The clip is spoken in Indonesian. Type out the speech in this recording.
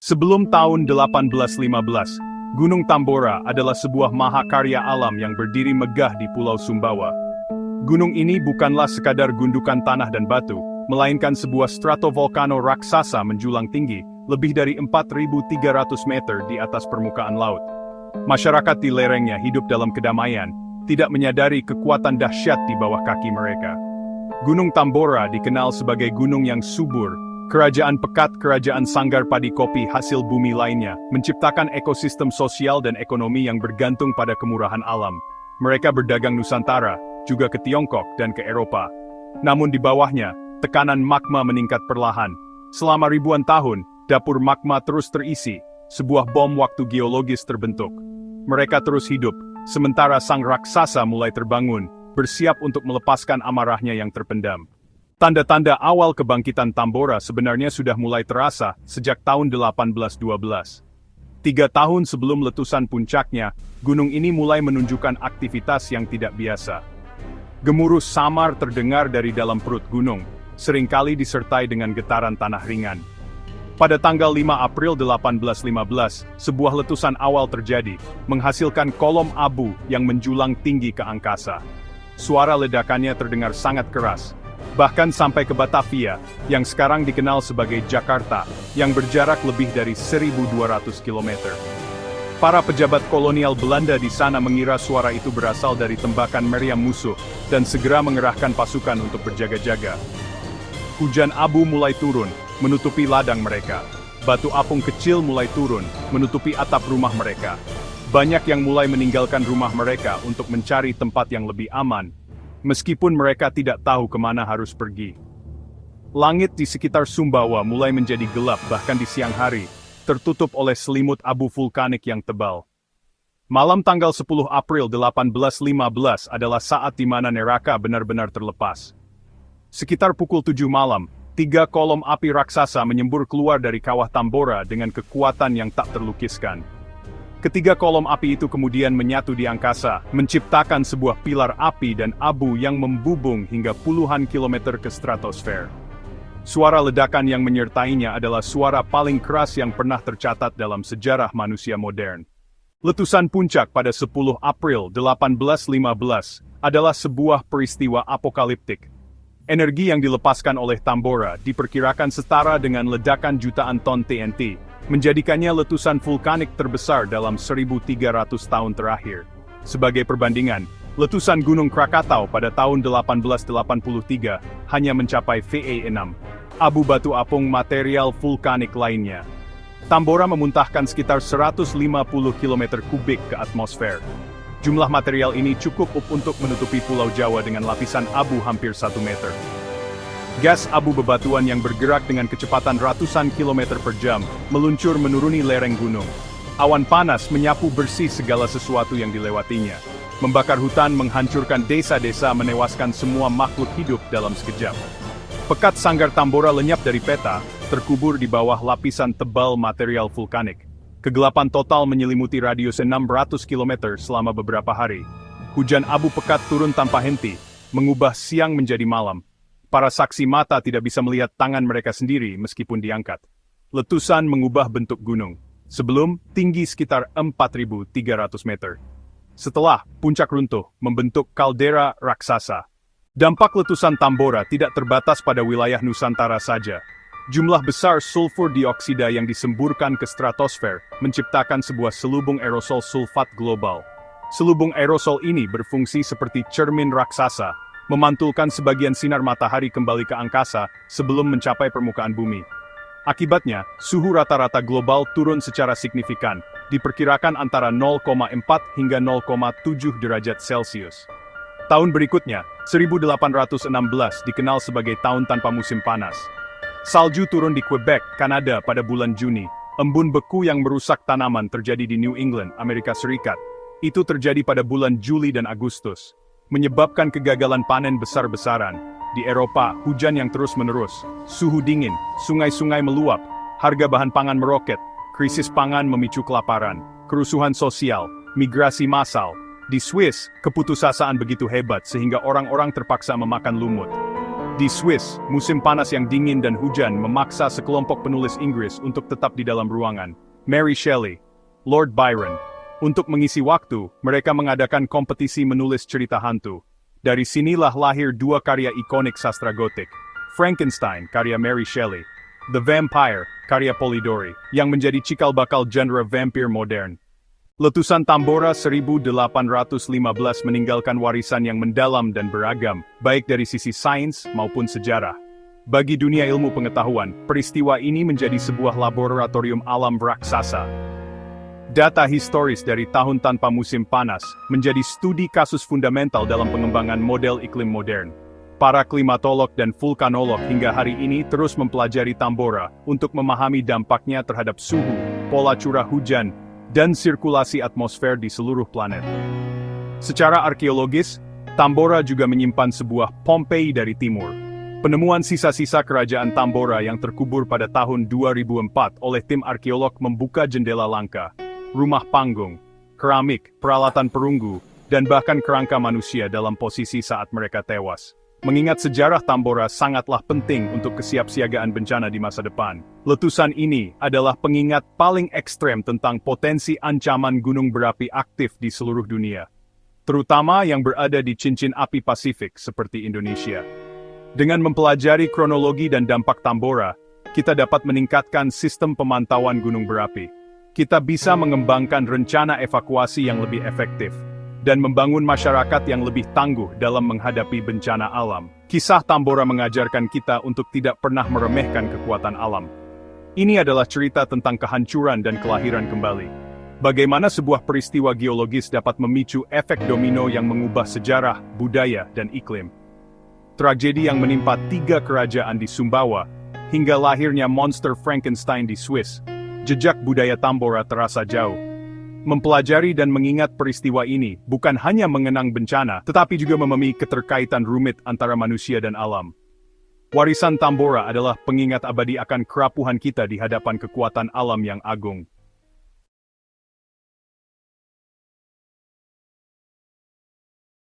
Sebelum tahun 1815, Gunung Tambora adalah sebuah mahakarya alam yang berdiri megah di Pulau Sumbawa. Gunung ini bukanlah sekadar gundukan tanah dan batu, melainkan sebuah stratovolcano raksasa menjulang tinggi, lebih dari 4.300 meter di atas permukaan laut. Masyarakat di lerengnya hidup dalam kedamaian, tidak menyadari kekuatan dahsyat di bawah kaki mereka. Gunung Tambora dikenal sebagai gunung yang subur, kerajaan pekat, kerajaan sanggar padi kopi hasil bumi lainnya, menciptakan ekosistem sosial dan ekonomi yang bergantung pada kemurahan alam. Mereka berdagang Nusantara, juga ke Tiongkok dan ke Eropa. Namun di bawahnya, tekanan magma meningkat perlahan. Selama ribuan tahun, dapur magma terus terisi, sebuah bom waktu geologis terbentuk. Mereka terus hidup, sementara sang raksasa mulai terbangun, bersiap untuk melepaskan amarahnya yang terpendam. Tanda-tanda awal kebangkitan Tambora sebenarnya sudah mulai terasa sejak tahun 1812. 3 tahun sebelum letusan puncaknya, gunung ini mulai menunjukkan aktivitas yang tidak biasa. Gemuruh samar terdengar dari dalam perut gunung, seringkali disertai dengan getaran tanah ringan. Pada tanggal 5 April 1815, sebuah letusan awal terjadi, menghasilkan kolom abu yang menjulang tinggi ke angkasa. Suara ledakannya terdengar sangat keras, bahkan sampai ke Batavia, yang sekarang dikenal sebagai Jakarta, yang berjarak lebih dari 1.200 km. Para pejabat kolonial Belanda di sana mengira suara itu berasal dari tembakan meriam musuh, dan segera mengerahkan pasukan untuk berjaga-jaga. Hujan abu mulai turun, menutupi ladang mereka. Batu apung kecil mulai turun, menutupi atap rumah mereka. Banyak yang mulai meninggalkan rumah mereka untuk mencari tempat yang lebih aman, meskipun mereka tidak tahu kemana harus pergi. Langit di sekitar Sumbawa mulai menjadi gelap bahkan di siang hari, tertutup oleh selimut abu vulkanik yang tebal. Malam tanggal 10 April 1815 adalah saat di mana neraka benar-benar terlepas. Sekitar pukul 7 malam, 3 kolom api raksasa menyembur keluar dari kawah Tambora dengan kekuatan yang tak terlukiskan. Ketiga kolom api itu kemudian menyatu di angkasa, menciptakan sebuah pilar api dan abu yang membubung hingga puluhan kilometer ke stratosfer. Suara ledakan yang menyertainya adalah suara paling keras yang pernah tercatat dalam sejarah manusia modern. Letusan puncak pada 10 April 1815 adalah sebuah peristiwa apokaliptik. Energi yang dilepaskan oleh Tambora diperkirakan setara dengan ledakan jutaan ton TNT, menjadikannya letusan vulkanik terbesar dalam 1.300 tahun terakhir. Sebagai perbandingan, letusan Gunung Krakatau pada tahun 1883 hanya mencapai VE6, abu batu apung material vulkanik lainnya. Tambora memuntahkan sekitar 150 km kubik ke atmosfer. Jumlah material ini cukup untuk menutupi Pulau Jawa dengan lapisan abu hampir 1 meter. Gas abu bebatuan yang bergerak dengan kecepatan ratusan kilometer per jam, meluncur menuruni lereng gunung. Awan panas menyapu bersih segala sesuatu yang dilewatinya. Membakar hutan, menghancurkan desa-desa, menewaskan semua makhluk hidup dalam sekejap. Pekat sanggar Tambora lenyap dari peta, terkubur di bawah lapisan tebal material vulkanik. Kegelapan total menyelimuti radius 600 km selama beberapa hari. Hujan abu pekat turun tanpa henti, mengubah siang menjadi malam. Para saksi mata tidak bisa melihat tangan mereka sendiri meskipun diangkat. Letusan mengubah bentuk gunung. Sebelum, tinggi sekitar 4.300 meter. Setelah, puncak runtuh, membentuk kaldera raksasa. Dampak letusan Tambora tidak terbatas pada wilayah Nusantara saja. Jumlah besar sulfur dioksida yang disemburkan ke stratosfer menciptakan sebuah selubung aerosol sulfat global. Selubung aerosol ini berfungsi seperti cermin raksasa, memantulkan sebagian sinar matahari kembali ke angkasa sebelum mencapai permukaan bumi. Akibatnya, suhu rata-rata global turun secara signifikan, diperkirakan antara 0,4 hingga 0,7 derajat Celcius. Tahun berikutnya, 1816 dikenal sebagai tahun tanpa musim panas. Salju turun di Quebec, Kanada pada bulan Juni. Embun beku yang merusak tanaman terjadi di New England, Amerika Serikat. Itu terjadi pada bulan Juli dan Agustus, menyebabkan kegagalan panen besar-besaran. Di Eropa, hujan yang terus-menerus, suhu dingin, sungai-sungai meluap, harga bahan pangan meroket, krisis pangan memicu kelaparan, kerusuhan sosial, migrasi massal. Di Swiss, keputusasaan begitu hebat sehingga orang-orang terpaksa memakan lumut. Di Swiss, musim panas yang dingin dan hujan memaksa sekelompok penulis Inggris untuk tetap di dalam ruangan. Mary Shelley, Lord Byron. Untuk mengisi waktu, mereka mengadakan kompetisi menulis cerita hantu. Dari sinilah lahir dua karya ikonik sastra gotik. Frankenstein, karya Mary Shelley. The Vampire, karya Polidori, yang menjadi cikal bakal genre vampir modern. Letusan Tambora 1815 meninggalkan warisan yang mendalam dan beragam, baik dari sisi sains maupun sejarah. Bagi dunia ilmu pengetahuan, peristiwa ini menjadi sebuah laboratorium alam raksasa. Data historis dari tahun tanpa musim panas menjadi studi kasus fundamental dalam pengembangan model iklim modern. Para klimatolog dan vulkanolog hingga hari ini terus mempelajari Tambora untuk memahami dampaknya terhadap suhu, pola curah hujan, dan sirkulasi atmosfer di seluruh planet. Secara arkeologis, Tambora juga menyimpan sebuah Pompeii dari timur. Penemuan sisa-sisa kerajaan Tambora yang terkubur pada tahun 2004 oleh tim arkeolog membuka jendela langka, rumah panggung, keramik, peralatan perunggu, dan bahkan kerangka manusia dalam posisi saat mereka tewas. Mengingat sejarah Tambora sangatlah penting untuk kesiapsiagaan bencana di masa depan. Letusan ini adalah pengingat paling ekstrem tentang potensi ancaman gunung berapi aktif di seluruh dunia, terutama yang berada di cincin api Pasifik seperti Indonesia. Dengan mempelajari kronologi dan dampak Tambora, kita dapat meningkatkan sistem pemantauan gunung berapi. Kita bisa mengembangkan rencana evakuasi yang lebih efektif, dan membangun masyarakat yang lebih tangguh dalam menghadapi bencana alam. Kisah Tambora mengajarkan kita untuk tidak pernah meremehkan kekuatan alam. Ini adalah cerita tentang kehancuran dan kelahiran kembali. Bagaimana sebuah peristiwa geologis dapat memicu efek domino yang mengubah sejarah, budaya, dan iklim. Tragedi yang menimpa 3 kerajaan di Sumbawa, hingga lahirnya monster Frankenstein di Swiss. Jejak budaya Tambora terasa jauh. Mempelajari dan mengingat peristiwa ini bukan hanya mengenang bencana, tetapi juga memahami keterkaitan rumit antara manusia dan alam. Warisan Tambora adalah pengingat abadi akan kerapuhan kita di hadapan kekuatan alam yang agung.